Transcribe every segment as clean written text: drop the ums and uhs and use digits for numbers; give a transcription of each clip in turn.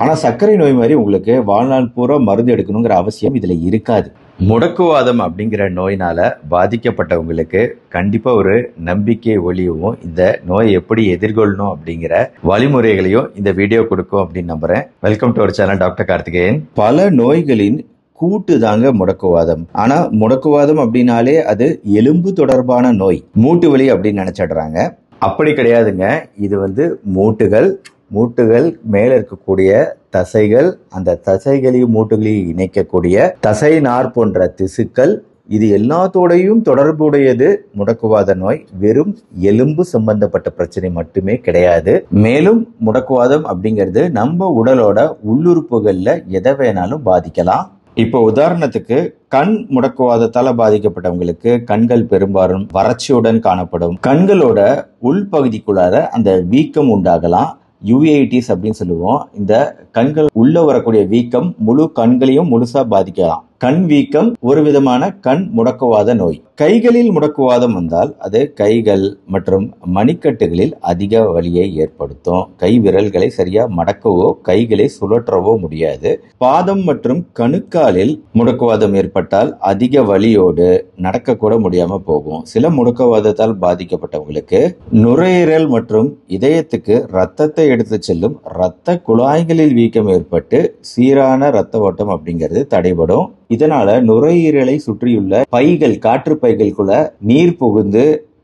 ஆனா சர்க்கரை நோய் மாதிரி உங்களுக்கு வாழ்நாள் பூரா மருந்து எடுக்கணுங்கிற அவசியம் இதுல இருக்காது. முடக்குவாதம் அப்படிங்கிற நோயினால பாதிக்கப்பட்டவங்களுக்கு கண்டிப்பா ஒரு நம்பிக்கை ஒளியும் இந்த நோயை எப்படி எதிர்கொள்ளணும் அப்படிங்கிற வழிமுறைகளையும் இந்த வீடியோ கொடுக்கும் அப்படின்னு நம்புறேன். Welcome to our channel doctor Karthikeyan. பல நோய்களின் கூட்டு தாங்க முடக்குவாதம். ஆனா முடக்குவாதம் அப்படின்னாலே அது எலும்பு தொடர்பான நோய், மூட்டு வலி அப்படின்னு நினைச்சிடுறாங்க. அப்படி கிடையாதுங்க. இது மூட்டுகள் மேல இருக்கக்கூடிய தசைகள், அந்த தசைகளையும் மூட்டுகளையும் இணைக்கக்கூடிய தசை நார் போன்ற திசுக்கள், இது எல்லாத்தோடையும் தொடர்புடையது முடக்குவாத நோய். வெறும் எலும்பு சம்பந்தப்பட்ட பிரச்சனை மட்டுமே கிடையாது. மேலும் முடக்குவாதம் அப்படிங்கிறது நம்ம உடலோட உள்ளுறுப்புகள்ல எதை வேணாலும் பாதிக்கலாம். இப்போ உதாரணத்துக்கு கண் முடக்குவாதத்தால பாதிக்கப்பட்டவங்களுக்கு கண்கள் பெரும்பாலும் வறட்சியுடன் காணப்படும். கண்களோட உள்பகுதிக்குள்ளார அந்த வீக்கம் உண்டாகலாம். யூவேஐடிஸ் அப்படின்னு சொல்லுவோம். இந்த கண்கள் உள்ள வரக்கூடிய வீக்கம் முழு கண்களையும் முழுசா பாதிக்கலாம். கண் வீக்கம் ஒரு விதமான கண் முடக்குவாத நோய். கைகளில் முடக்குவாதம் வந்தால் அது கைகள் மற்றும் மணிக்கட்டுகளில் அதிக வலியை ஏற்படுத்தும். கை விரல்களை சரியா மடக்கவோ கைகளை சுழற்றவோ முடியாது. பாதம் மற்றும் கணுக்காலில் முடக்குவாதம் ஏற்பட்டால் அதிக வலியோடு நடக்க கூட முடியாம போகும். சில முடக்குவாதத்தால் பாதிக்கப்பட்டவங்களுக்கு நுரையீரல் மற்றும் இதயத்துக்கு ரத்தத்தை எடுத்து செல்லும் இரத்த குழாய்களில் வீக்கம் ஏற்பட்டு சீரான இரத்த ஓட்டம் அப்படிங்கிறது தடைபடும். இதனால நுரையீரலை சுற்றியுள்ள பைகள், காற்று பைகளுக்குள்ள நீர் புகுந்து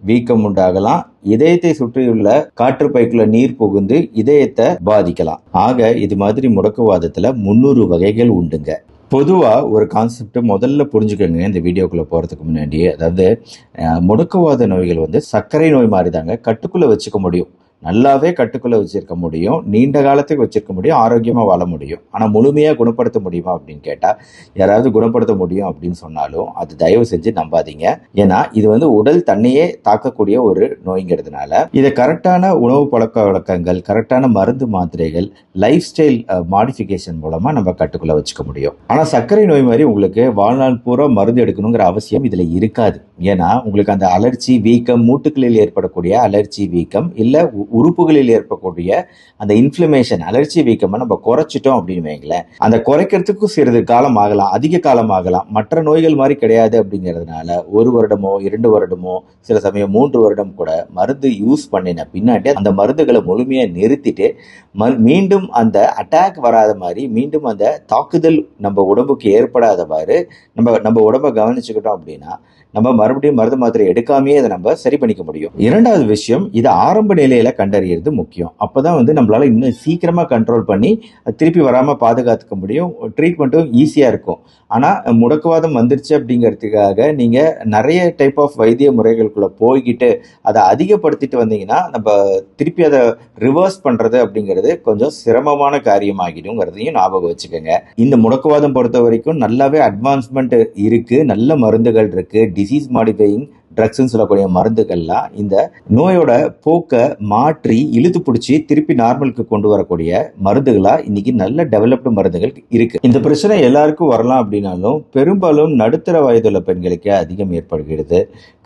வீக்கம் உண்டாகலாம். இதயத்தை சுற்றியுள்ள காற்று பைக்குள்ள நீர் புகுந்து இதயத்தை பாதிக்கலாம். ஆக இது மாதிரி முடக்குவாதத்துல 300 வகைகள் உண்டுங்க. பொதுவா ஒரு கான்செப்ட் முதல்ல புரிஞ்சுக்கோங்க இந்த வீடியோக்குள்ள போறதுக்கு முன்னாடி. அதாவது முடக்குவாத நோய்கள் சர்க்கரை நோய் மாதிரி தாங்க. கட்டுக்குள்ள வச்சுக்க முடியும், நல்லாவே கட்டுக்குள்ள வச்சிருக்க முடியும், நீண்ட காலத்துக்கு வச்சிருக்க முடியும், ஆரோக்கியமா வாழ முடியும். ஆனா முழுமையா குணப்படுத்த முடியுமா அப்படின்னு கேட்டா, யாராவது குணப்படுத்த முடியும் அப்படின்னு சொன்னாலும் அது தயவு செஞ்சு நம்பாதீங்க. ஏன்னா இது உடல் தன்னையே தாக்கக்கூடிய ஒரு நோய்ங்கிறதுனால இதை கரெக்டான உணவு பழக்க வழக்கங்கள், கரெக்டான மருந்து மாத்திரைகள், லைஃப் ஸ்டைல் மாடிஃபிகேஷன் மூலமா நம்ம கட்டுக்குள்ள வச்சுக்க முடியும். ஆனா சர்க்கரை நோய் மாதிரி உங்களுக்கு வாழ்நாள் பூரா மருந்து எடுக்கணுங்கிற அவசியம் இதுல இருக்காது. ஏன்னா உங்களுக்கு அந்த அலர்ஜி, வீக்கம், மூட்டுகளில் ஏற்படக்கூடிய அலர்ஜி, வீக்கம், இல்ல உறுப்புகளில் ஏற்படக்கூடிய அந்த இன்ஃப்ளமேஷன், அலர்ஜி வீக்கம் நம்ம குறைச்சிட்டோம் அப்படின்னு வைங்களேன், அந்த குறைக்கிறதுக்கும் சிறிது காலம் ஆகலாம், அதிக காலம் ஆகலாம். மற்ற நோய்கள் மாதிரி கிடையாது. அப்படிங்கிறதுனால 1 வருடமோ 2 வருடமோ சில சமயம் 3 வருடம் கூட மருந்து யூஸ் பண்ணின பின்னாடி அந்த மருந்துகளை முழுமையா நிறுத்திட்டு மீண்டும் அந்த அட்டாக் வராத மாதிரி, மீண்டும் அந்த தாக்குதல் நம்ம உடம்புக்கு ஏற்படாதவாறு நம்ம உடம்பை கவனிச்சுக்கிட்டோம் அப்படின்னா நம்ம மறுபடியும் மருந்து மாத்திரை எடுக்காமையே அதை நம்ம சரி பண்ணிக்க முடியும். இரண்டாவது விஷயம், இது ஆரம்ப நிலையில கண்டறியறது முக்கியம். அப்பதான் நம்மளால இன்னும் சீக்கிரமா கண்ட்ரோல் பண்ணி திருப்பி வராம பாதுகாத்துக்க முடியும். ட்ரீட்மெண்ட்டும் ஈஸியா இருக்கும். ஆனா முடக்குவாதம் வந்துருச்சு அப்படிங்கிறதுக்காக நீங்க நிறைய டைப் ஆஃப் வைத்திய முறைகளுக்குள்ள போய்கிட்டு அதை அதிகப்படுத்திட்டு வந்தீங்கன்னா நம்ம திருப்பி அதை ரிவர்ஸ் பண்றது அப்படிங்கிறது கொஞ்சம் சிரமமான காரியமாகிடுங்கிறதையும் ஞாபகம் வச்சுக்கோங்க. இந்த முடக்குவாதம் பொறுத்த வரைக்கும் நல்லாவே அட்வான்ஸ்மெண்ட் இருக்கு, நல்ல மருந்துகள் இருக்கு. டிசீஸ் மாடிஃபையிங் ட்ரக்ஸ் சொல்லக்கூடிய மருந்துகள்லாம் இந்த நோயோட போக்க மாற்றி இழுத்து பிடிச்சி திருப்பி நார்மலுக்கு கொண்டு வரக்கூடிய மருந்துகளா இன்னைக்கு நல்ல டெவலப்டு மருந்துகள் இருக்கு. இந்த பிரச்சனை எல்லாருக்கும் வரலாம் அப்படின்னாலும் பெரும்பாலும் நடுத்தர வயதுள்ள பெண்களுக்கு அதிகம் ஏற்படுகிறது.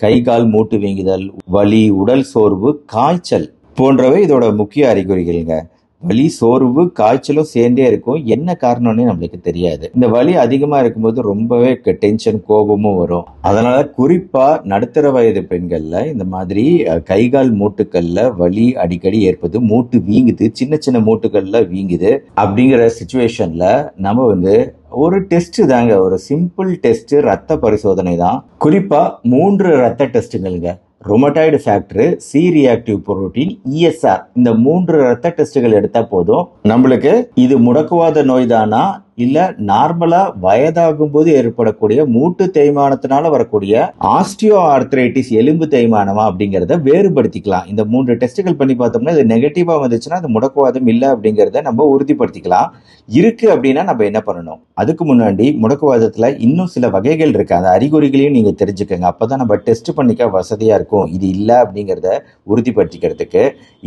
கை கால் மூட்டு வீங்குதல், வலி, உடல் சோர்வு, காய்ச்சல் போன்றவை இதோட முக்கிய அறிகுறிகள்ங்க. வலி, சோர்வு, காய்ச்சலும் சேர்ந்தே இருக்கும். என்ன காரணம்னு நம்மளுக்கு தெரியாது. இந்த வலி அதிகமா இருக்கும்போது ரொம்பவே டென்ஷன், கோபமும் வரும். அதனால குறிப்பா நடுத்தர வயது பெண்கள்ல இந்த மாதிரி கைகால் மூட்டுக்கள்ல வலி அடிக்கடி ஏற்பது, மூட்டு வீங்குது, சின்ன சின்ன மூட்டுகள்ல வீங்குது அப்படிங்கிற சிச்சுவேஷன்ல நம்ம ஒரு டெஸ்ட் தாங்க, ஒரு சிம்பிள் டெஸ்ட், ரத்த பரிசோதனை தான். குறிப்பா 3 ரத்த டெஸ்ட்டுங்களுங்க. Rheumatoid factor, C reactive protein, ESR, இந்த 3 ரத்த டெஸ்டுகள் எடுத்தா போதும் நம்மளுக்கு இது முடக்குவாத நோய் தானா இல்ல நார்மலா வயதாகும் போது ஏற்படக்கூடிய மூட்டு தேய்மானத்தினால வரக்கூடிய ஆஸ்டியோ ஆர்த்ரைட்டிஸ், எலும்பு தேய்மானமா அப்படிங்கறத வேறுபடுத்திக்கலாம். இந்த 3 டெஸ்டுகள் பண்ணி பார்த்தோம்னா இது நெகட்டிவா வந்துச்சுன்னா அது முடக்குவாதம் இல்ல அப்படிங்கறத நம்ம உறுதிப்படுத்திக்கலாம். இருக்கு அப்படின்னா நம்ம என்ன பண்ணணும்? அதுக்கு முன்னாடி முடக்குவாதத்துல இன்னும் சில வகைகள் இருக்கு, அந்த அறிகுறிகளையும் நீங்க தெரிஞ்சுக்கங்க. அப்பதான் நம்ம டெஸ்ட் பண்ணிக்க வசதியா இருக்கும் இது இல்ல அப்படிங்கறத உறுதிப்படுத்திக்கிறதுக்கு.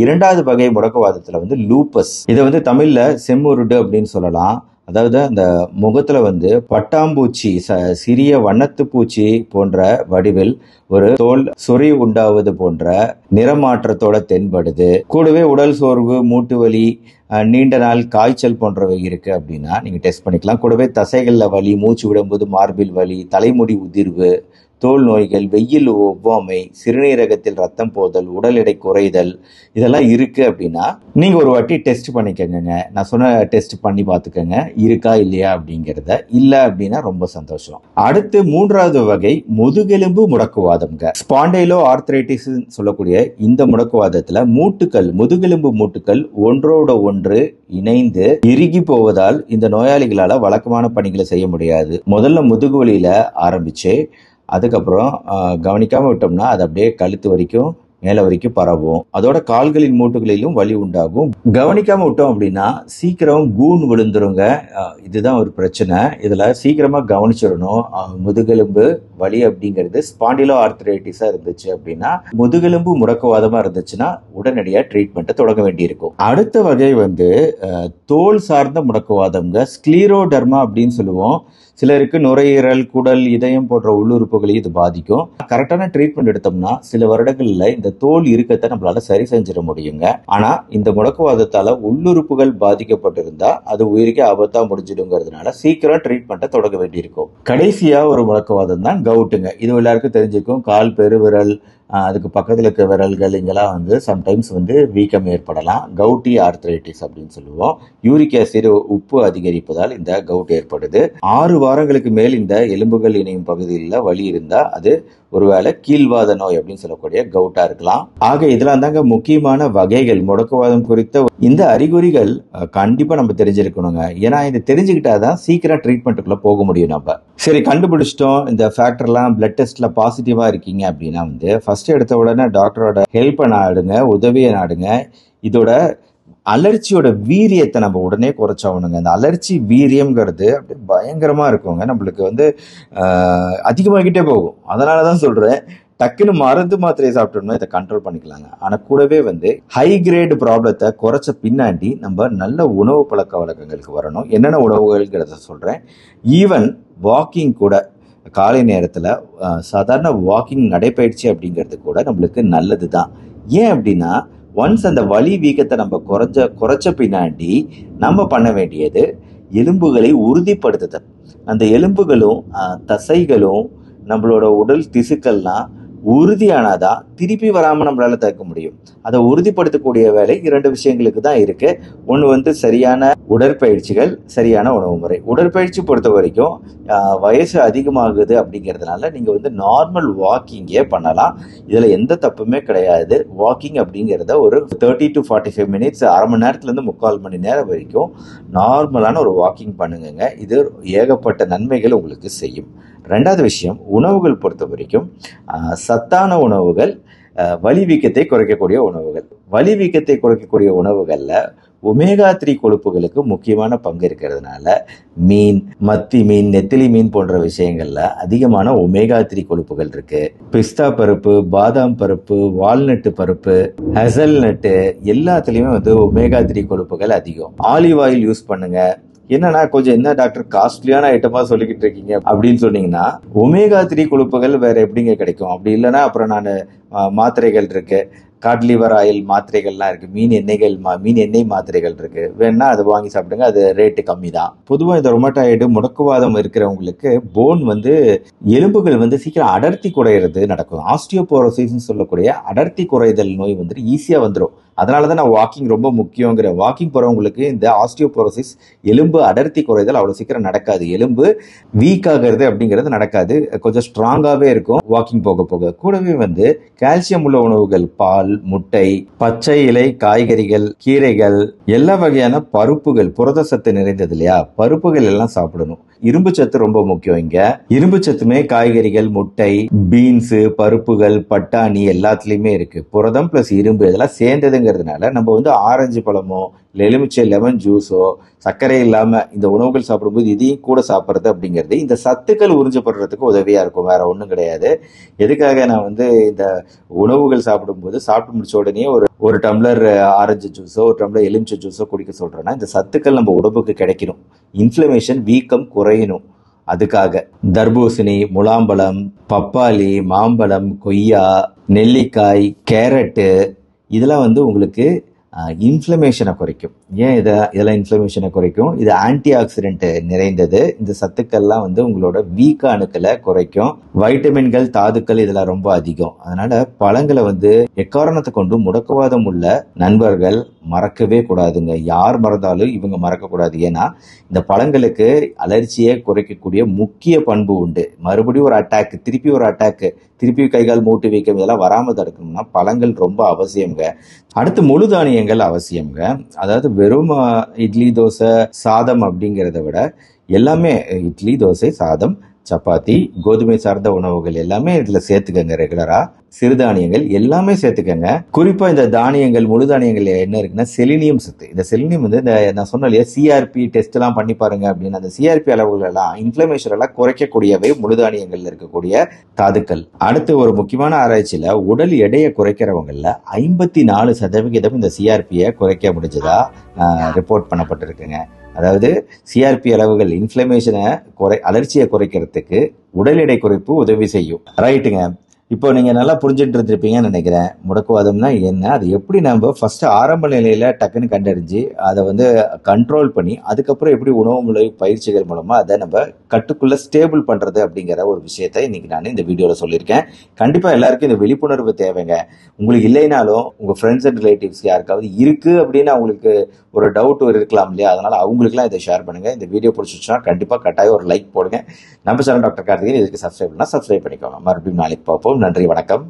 2வது வகை முடக்குவாதத்துல லூப்பஸ், இதை தமிழ்ல செம்முருடு அப்படின்னு சொல்லலாம். அதாவது அந்த முகத்துல வந்து பட்டாம்பூச்சி சிறிய வண்ணத்து பூச்சி போன்ற வடிவில் ஒரு தோல் சொறி உண்டாவது போன்ற நிறமாற்றத்தோட தென்படுது. கூடவே உடல் சோர்வு, மூட்டு வலி, நீண்ட நாள் காய்ச்சல் போன்றவை இருக்கு அப்படின்னா நீங்க டெஸ்ட் பண்ணிக்கலாம். கூடவே தசைகள்ல வலி, மூச்சு விடும்போது மார்பில் வலி, தலைமுடி உதிர்வு, தோல் நோய்கள், வெயில் ஒவ்வாமை, சிறுநீரகத்தில் ரத்தம் போதல், உடல் எடை குறைதல், இதெல்லாம் இருக்கு அப்படின்னா நீங்க ஒரு வாட்டி டெஸ்ட் பண்ணிக்கங்க. நான் சொன்ன டெஸ்ட் பண்ணி பார்த்துக்கங்க இருக்கா இல்லையா அப்படிங்கிறத. இல்ல அப்படின்னா ரொம்ப சந்தோஷம். அடுத்து 3வது வகை முதுகெலும்பு முடக்குவாதம்ங்க. ஸ்பாண்டைலோ ஆர்த்ரைட்டிஸ் சொல்லக்கூடிய இந்த முடக்குவாதத்துல முதுகெலும்பு மூட்டுக்கள் ஒன்றோட ஒன்று இணைந்து இறுகி போவதால் இந்த நோயாளிகளால வழக்கமான பணிகளை செய்ய முடியாது. முதல்ல முதுகு வலியில ஆரம்பிச்சு அதுக்கப்புறம் கவனிக்காம விட்டோம்னா அது அப்படியே கழுத்து வரைக்கும் மேல வரைக்கும் பரவும். அதோட கால்களின் மூட்டுகளிலும் வலி உண்டாகும். கவனிக்காம விட்டோம் அப்படின்னா சீக்கிரம் கூன் விழுந்துருங்க. இதுதான் ஒரு பிரச்சனை. இதுல சீக்கிரமா கவனிச்சிடணும். முதுகெலும்பு வலி அப்படிங்கிறது ஸ்பாண்டிலோ ஆர்த்ரைட்டிஸா இருந்துச்சு அப்படின்னா, முதுகெலும்பு முடக்குவாதமா இருந்துச்சுன்னா உடனடியா ட்ரீட்மெண்ட்டை தொடங்க வேண்டியிருக்கும். அடுத்த வகை வந்து தோல் சார்ந்த முடக்குவாதம்ங்க. ஸ்க்ளீரோடர்மா அப்படின்னு சொல்லுவோம். சிலருக்கு நுரையீரல், குடல், இதயம் போன்ற உள்ளுறுப்புகளையும் இது பாதிக்கும். கரெக்டான ட்ரீட்மெண்ட் எடுத்தோம்னா சில வருடங்கள்ல இந்த தோல் இறுக்கத்தை நம்மளால சரி செஞ்சிட முடியுங்க. ஆனா இந்த முடக்குவாதத்தால உள்ளுறுப்புகள் பாதிக்கப்பட்டிருந்தா அது உயிருக்கே ஆபத்தா முடிஞ்சிடுங்கிறதுனால சீக்கிரம் ட்ரீட்மெண்ட்டை தொடங்க வேண்டியிருக்கும். கடைசியா ஒரு முடக்குவாதம் தான் கவுட்டுங்க. இது எல்லாருக்கும் தெரிஞ்சிருக்கும். கால், பெருவிரல், அதுக்கு பக்கத்தில் இருக்க விரல்கள் இங்கெல்லாம் வந்து சம்டைம்ஸ் வந்து வீக்கம் ஏற்படலாம். கவுட்டி ஆர்த்ரைட்டிஸ் அப்படின்னு சொல்லுவோம். யூரிக் ஆசிட் உப்பு அதிகரிப்பதால் இந்த கவுட் ஏற்படுது. 6 வாரங்களுக்கு மேல் இந்த எலும்புகள் இணையும் பகுதியில் வலி இருந்தா அது ஒருவேளை கீழ்வாத நோய் அப்படின்னு சொல்லக்கூடிய கவுட்டா இருக்கலாம். ஆக இதெல்லாம் தாங்க முக்கியமான வகைகள். முடக்குவாதம் குறித்த இந்த அறிகுறிகள் கண்டிப்பா நம்ம தெரிஞ்சிருக்கணுங்க. ஏன்னா இது தெரிஞ்சுக்கிட்டாதான் சீக்கிரம் ட்ரீட்மெண்ட்டுக்குள்ள போக முடியும். நம்ம சரி கண்டுபிடிச்சிட்டோம், இந்த ஃபேக்டர்லாம் பிளட் டெஸ்ட்ல பாசிட்டிவா இருக்கீங்க அப்படின்னா வந்து ஃபர்ஸ்ட் எடுத்த உடனே டாக்டரோட ஹெல்ப்பை நாடுங்க, உதவியை நாடுங்க. இதோட அலர்ச்சியோட வீரியத்தை நம்ம உடனே குறைச்சாகணுங்க. அந்த அலர்ச்சி வீரியம்ங்கிறது அப்படியே பயங்கரமா இருக்குங்க. நம்மளுக்கு வந்து அதிகமாகிட்டே போகும். அதனாலதான் சொல்றேன், டக்குன்னு மருந்து மாத்திரையை சாப்பிட்டோம்னா இதை கண்ட்ரோல் பண்ணிக்கலாங்க. ஆனா கூடவே வந்து ஹை கிரேட் ப்ராப்ளத்தை குறைச்ச பின்னாடி நம்ம நல்ல உணவு பழக்க வழக்கங்களுக்கு வரணும். என்னென்ன உணவுகள்ங்கிறத சொல்றேன். ஈவன் வாக்கிங் கூட காலை நேரத்துல சாதாரண வாக்கிங், நடைப்பயிற்சி அப்படிங்கிறது கூட நம்மளுக்கு நல்லது தான். ஏன் அப்படின்னா ஒன்ஸ் அந்த வலி வீக்கத்தை நம்ம குறைச்ச பின்னாடி நம்ம பண்ண வேண்டியது எலும்புகளை உறுதிப்படுத்துதல். அந்த எலும்புகளும் தசைகளும் நம்மளோட உடல் திசுக்கள்லாம் உறுதியானாதான் திருப்பி வராம நம்மளால தடுக்க முடியும். அதை உறுதிப்படுத்தக்கூடிய வேலை 2 விஷயங்களுக்கு தான் இருக்கு. ஒன்று வந்து சரியான உடற்பயிற்சிகள், சரியான உணவு முறை. உடற்பயிற்சி பொறுத்த வரைக்கும் வயசு அதிகமாகுது அப்படிங்கிறதுனால நீங்க வந்து நார்மல் வாக்கிங்கே பண்ணலாம். இதுல எந்த தப்புமே கிடையாது. வாக்கிங் அப்படிங்கிறத ஒரு 30 to 45 மினிட்ஸ், அரை மணி நேரத்துல இருந்து 3/4 மணி நேரம் வரைக்கும் நார்மலான ஒரு வாக்கிங் பண்ணுங்க. இது ஏகப்பட்ட நன்மைகள் உங்களுக்கு செய்யும். 2வது விஷயம், உணவுகள் பொறுத்த வரைக்கும் சத்தான உணவுகள், வலி வீக்கத்தை குறைக்கக்கூடிய உணவுகள். வலி வீக்கத்தை குறைக்கக்கூடிய உணவுகள்ல ஒமேகா 3 கொழுப்புகளுக்கு முக்கியமான பங்கு இருக்கிறதுனால மீன், மத்தி மீன், நெத்திலி மீன் போன்ற விஷயங்கள்ல அதிகமான ஒமேகா 3 கொழுப்புகள் இருக்கு. பிஸ்தா பருப்பு, பாதாம் பருப்பு, வால்நட்டு பருப்பு, ஹெசல்நட்டு எல்லாத்துலயுமே வந்து ஒமேகா 3 கொழுப்புகள் அதிகம். ஆலிவ் ஆயில் யூஸ் பண்ணுங்க. என்னன்னா கொஞ்சம் என்ன டாக்டர் காஸ்ட்லியான ஐட்டமா சொல்லிக்கிட்டு இருக்கீங்க அப்படின்னு சொன்னீங்கன்னா, ஒமேகா 3 கொழுப்புகள் வேற எப்படிங்க கிடைக்கும்? அப்படி இல்லைன்னா அப்புறம் நான் மாத்திரைகள் இருக்கு, காட் லிவர் ஆயில் மாத்திரைகள்லாம் இருக்கு, மீன் எண்ணெய் மாத்திரைகள் இருக்கு, வேணா அது வாங்கி சாப்பிடுங்க. அது ரேட்டு கம்மி தான். பொதுவாக இந்த ரொமட்டாய்டு முடக்குவாதம் இருக்கிறவங்களுக்கு போன் வந்து எலும்புகள் வந்து சீக்கிரம் அடர்த்தி குறையிறது நடக்கும். ஆஸ்டியோபோரோசிஸ் சொல்லக்கூடிய அடர்த்தி குறைதல் நோய் வந்து ஈஸியா வந்துடும். அதனாலதான் நான் வாக்கிங் ரொம்ப முக்கியங்கிற. வாக்கிங் போறவங்களுக்கு இந்த ஆஸ்டியோபோரோசிஸ், எலும்பு அடர்த்தி குறைதல் அவ்வளவு சீக்கிரம் நடக்காது. எலும்பு வீக் ஆகிறது அப்படிங்கிறது நடக்காது. கொஞ்சம் ஸ்ட்ராங்காவே இருக்கும் வாக்கிங் போக போக. கூடவே வந்து கால்சியம் உள்ள உணவுகள், பால், முட்டை, பச்சை இலை காய்கறிகள், கீரைகள், எல்லா வகையான பருப்புகள், புரத சத்து நிறைந்தது இல்லையா, பருப்புகள் எல்லாம் சாப்பிடணும். இரும்பு சத்து ரொம்ப முக்கியம். இங்க இரும்பு சத்துமே காய்கறிகள், முட்டை, பீன்ஸ், பருப்புகள், பட்டாணி எல்லாத்துலயுமே இருக்கு. புரதம் பிளஸ் இரும்பு இதெல்லாம் சேர்ந்ததுங்கிறதுனால நம்ம வந்து ஆரஞ்சு பழமோ எலுமிச்சை லெமன் ஜூஸோ சர்க்கரை இல்லாம இந்த உணவுகள் சாப்பிடும்போது இதையும் கூட சாப்பிட்றது அப்படிங்கிறது இந்த சத்துக்கள் உறிஞ்சப்படுறதுக்கு உதவியா இருக்கும். வேற ஒன்றும் கிடையாது. எதுக்காக நான் வந்து இந்த உணவுகள் சாப்பிடும்போது சாப்பிட்டு முடிச்ச உடனே ஒரு டம்ளர் ஆரஞ்சு ஜூஸோ ஒரு டம்ளர் எலுமிச்சை ஜூஸோ குடிக்க சொல்றேன்னா, இந்த சத்துக்கள் நம்ம உடம்புக்கு கிடைக்கணும். இன்ஃப்ளமேஷன் வீக்கம் குறையணும். அதுக்காக தர்பூசணி, முலாம்பழம், பப்பாளி, மாம்பழம், கொய்யா, நெல்லிக்காய், கேரட்டு இதெல்லாம் உங்களுக்கு இன்ஃப்ளமேஷனை குறைக்கும். ஏன் இதெல்லாம் இன்ஃப்ளமேஷனை குறைக்கும்? இது ஆன்டி ஆக்சிடென்ட் நிறைந்தது. இந்த சத்துக்கள்லாம் உங்களோட வீக்க அணுக்களை குறைக்கும். வைட்டமின்கள், தாதுக்கள் இதெல்லாம் ரொம்ப அதிகம். அதனால பழங்களை எக்காரணத்தை கொண்டு முடக்குவாதம் உள்ள நண்பர்கள் மறக்கவே கூடாதுங்க. யார் மறந்தாலும் இவங்க மறக்க கூடாது. ஏன்னா இந்த பழங்களுக்கு அலர்ஜியை குறைக்கக்கூடிய முக்கிய பண்பு உண்டு. மறுபடியும் ஒரு அட்டாக், திருப்பி ஒரு அட்டாக், திருப்பி கைகால் மூட்டு வீக்கம் இதெல்லாம் வராம தடுக்கணும்னா பழங்கள் ரொம்ப அவசியம்ங்க. அடுத்து முழு தானியங்கள் அவசியம்ங்க. அதாவது வெறும் இட்லி, தோசை, சாதம் அப்படிங்கிறத விட எல்லாமே இட்லி, தோசை, சாதம், சப்பாத்தி, கோதுமை சார்ந்த உணவுகள் எல்லாமே இதுல சேர்த்துக்கங்க. ரெகுலரா சிறுதானியங்கள் எல்லாமே சேர்த்துக்கங்க. குறிப்பா இந்த தானியங்கள், முழு தானியங்கள் என்ன இருக்குன்னா செலினியம் சத்து. இந்த செலினியம் இந்த நான் சொன்ன இல்லையா சிஆர்பி டெஸ்ட் எல்லாம் பண்ணி பாருங்க அப்படின்னு. அந்த சிஆர்பி அளவுகள் எல்லாம் இன்ஃப்ளமேஷன் எல்லாம் குறைக்கக்கூடியவை முழு தானியங்கள்ல இருக்கக்கூடிய தாதுக்கள். அடுத்து ஒரு முக்கியமான ஆராய்ச்சியில உடல் எடையை குறைக்கிறவங்கல 54% இந்த சிஆர்பியை குறைக்க முடிஞ்சதா ரிப்போர்ட் பண்ணப்பட்டிருக்குங்க. அதாவது சிஆர்பி அளவுகள் இன்ஃப்ளமேஷனை அலர்ச்சியை குறைக்கிறதுக்கு உடல் எடை குறைப்பு உதவி செய்யும். ரைட்டுங்க. இப்போ நீங்க நல்லா புரிஞ்சுட்டு இருந்திருப்பீங்கன்னு நினைக்கிறேன். முடக்குவாதம்னா என்ன, அது எப்படி நம்ம ஃபர்ஸ்ட் ஆரம்ப நிலையில டக்குன்னு கண்டறிஞ்சு அதை கண்ட்ரோல் பண்ணி அதுக்கப்புறம் எப்படி உணவு முறை பயிற்சிகள் மூலமா அதை நம்ம கட்டுக்குள்ள ஸ்டேபிள் பண்றது அப்படிங்கிற ஒரு விஷயத்தை இன்னைக்கு நான் இந்த வீடியோல சொல்லியிருக்கேன். கண்டிப்பா எல்லாருக்கும் இந்த விழிப்புணர்வு தேவைங்க. உங்களுக்கு இல்லைனாலும் உங்க ஃப்ரெண்ட்ஸ் அண்ட் ரிலேட்டிவ்ஸ் யாருக்காவது இருக்கு அப்படின்னு அவங்களுக்கு ஒரு டவுட் இருக்கலாம் இல்லையா, அதனால அவங்களுக்குலாம் இதை ஷேர் பண்ணுங்க. இந்த வீடியோ பிடிச்சிச்சுன்னா கண்டிப்பா கட்டாயம் ஒரு லைக் போடுங்க. நம்ம சேனல் டாக்டர் கார்த்திகேயன். இதுக்கு சப்ஸ்கிரைப் பண்ணிக்கோங்க. மறுபடியும் நாளைக்கு பார்ப்போம். நன்றி, வணக்கம்.